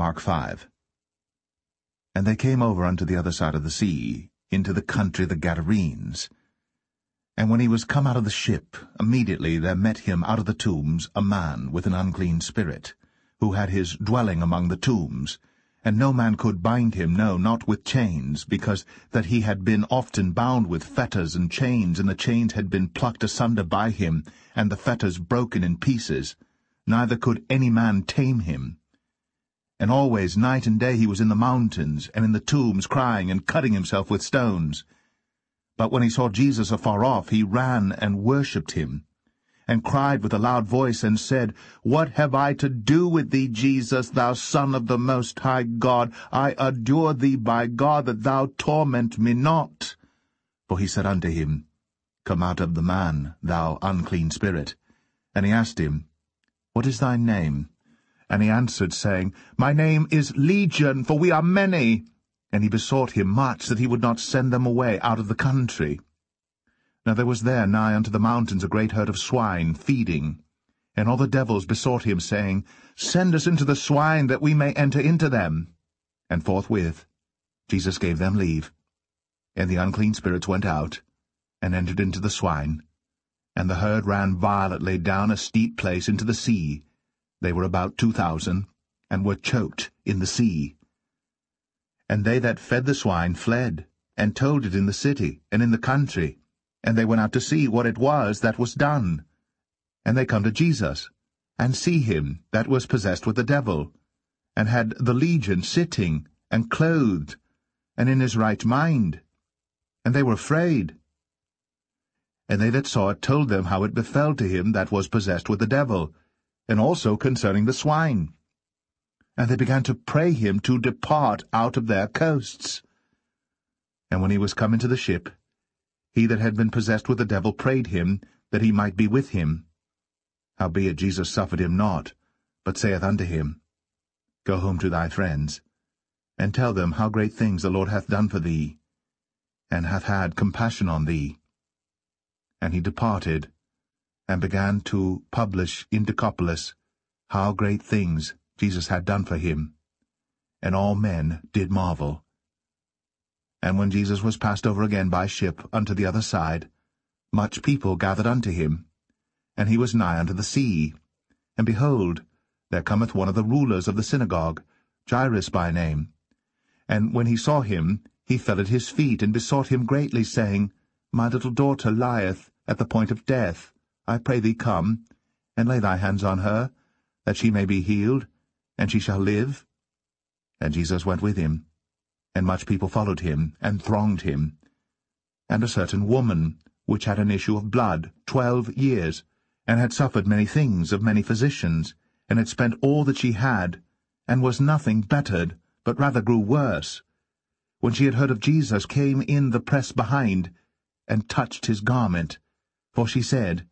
Mark 5. And they came over unto the other side of the sea, into the country of the Gadarenes. And when he was come out of the ship, immediately there met him out of the tombs a man with an unclean spirit, who had his dwelling among the tombs, and no man could bind him, no, not with chains, because that he had been often bound with fetters and chains, and the chains had been plucked asunder by him, and the fetters broken in pieces. Neither could any man tame him. And always, night and day, he was in the mountains, and in the tombs, crying and cutting himself with stones. But when he saw Jesus afar off, he ran and worshipped him, and cried with a loud voice, and said, What have I to do with thee, Jesus, thou Son of the Most High God? I adjure thee by God that thou torment me not. For he said unto him, Come out of the man, thou unclean spirit. And he asked him, What is thy name? And he answered, saying, My name is Legion, for we are many. And he besought him much that he would not send them away out of the country. Now there was there nigh unto the mountains a great herd of swine feeding. And all the devils besought him, saying, Send us into the swine, that we may enter into them. And forthwith Jesus gave them leave. And the unclean spirits went out, and entered into the swine. And the herd ran violently down a steep place into the sea. They were about 2,000, and were choked in the sea. And they that fed the swine fled, and told it in the city and in the country. And they went out to see what it was that was done. And they come to Jesus, and see him that was possessed with the devil, and had the legion sitting, and clothed, and in his right mind. And they were afraid. And they that saw it told them how it befell to him that was possessed with the devil, and also concerning the swine. And they began to pray him to depart out of their coasts. And when he was come into the ship, he that had been possessed with the devil prayed him that he might be with him. Howbeit Jesus suffered him not, but saith unto him, Go home to thy friends, and tell them how great things the Lord hath done for thee, and hath had compassion on thee. And he departed, and began to publish in Decapolis how great things Jesus had done for him. And all men did marvel. And when Jesus was passed over again by ship unto the other side, much people gathered unto him, and he was nigh unto the sea. And behold, there cometh one of the rulers of the synagogue, Jairus by name. And when he saw him, he fell at his feet, and besought him greatly, saying, My little daughter lieth at the point of death. I pray thee come, and lay thy hands on her, that she may be healed, and she shall live. And Jesus went with him, and much people followed him, and thronged him. And a certain woman, which had an issue of blood 12 years, and had suffered many things of many physicians, and had spent all that she had, and was nothing bettered, but rather grew worse, when she had heard of Jesus, came in the press behind, and touched his garment. For she said,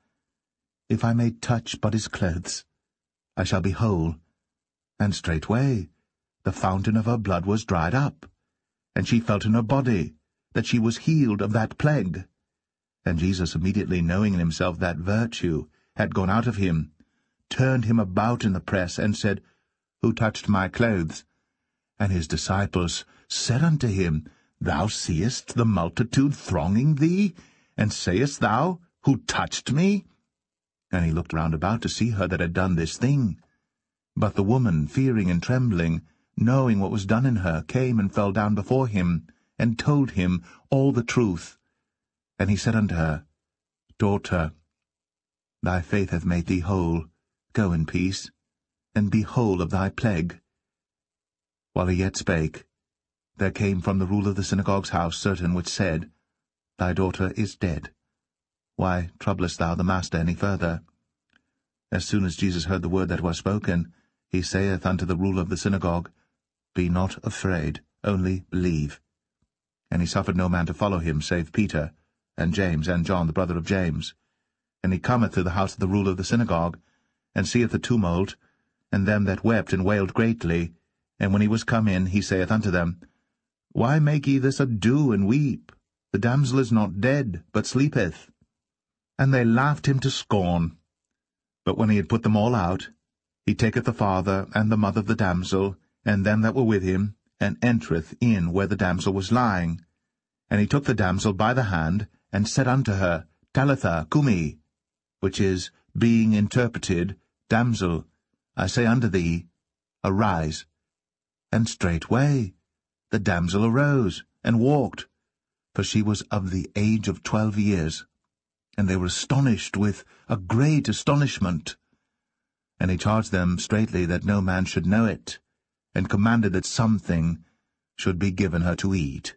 If I may touch but his clothes, I shall be whole. And straightway the fountain of her blood was dried up, and she felt in her body that she was healed of that plague. And Jesus, immediately knowing in himself that virtue had gone out of him, turned him about in the press, and said, Who touched my clothes? And his disciples said unto him, Thou seest the multitude thronging thee, and sayest thou, Who touched me? And he looked round about to see her that had done this thing. But the woman, fearing and trembling, knowing what was done in her, came and fell down before him, and told him all the truth. And he said unto her, Daughter, thy faith hath made thee whole. Go in peace, and be whole of thy plague. While he yet spake, there came from the ruler of the synagogue's house certain which said, Thy daughter is dead. Why troublest thou the master any further? As soon as Jesus heard the word that was spoken, he saith unto the ruler of the synagogue, Be not afraid, only believe. And he suffered no man to follow him, save Peter, and James, and John, the brother of James. And he cometh to the house of the ruler of the synagogue, and seeth the tumult, and them that wept and wailed greatly. And when he was come in, he saith unto them, Why make ye this ado, and weep? The damsel is not dead, but sleepeth. And they laughed him to scorn. But when he had put them all out, he taketh the father and the mother of the damsel, and them that were with him, and entereth in where the damsel was lying. And he took the damsel by the hand, and said unto her, Talitha cumi, which is, being interpreted, Damsel, I say unto thee, arise. And straightway the damsel arose, and walked, for she was of the age of 12 years. And they were astonished with a great astonishment. And he charged them straitly that no man should know it, and commanded that something should be given her to eat.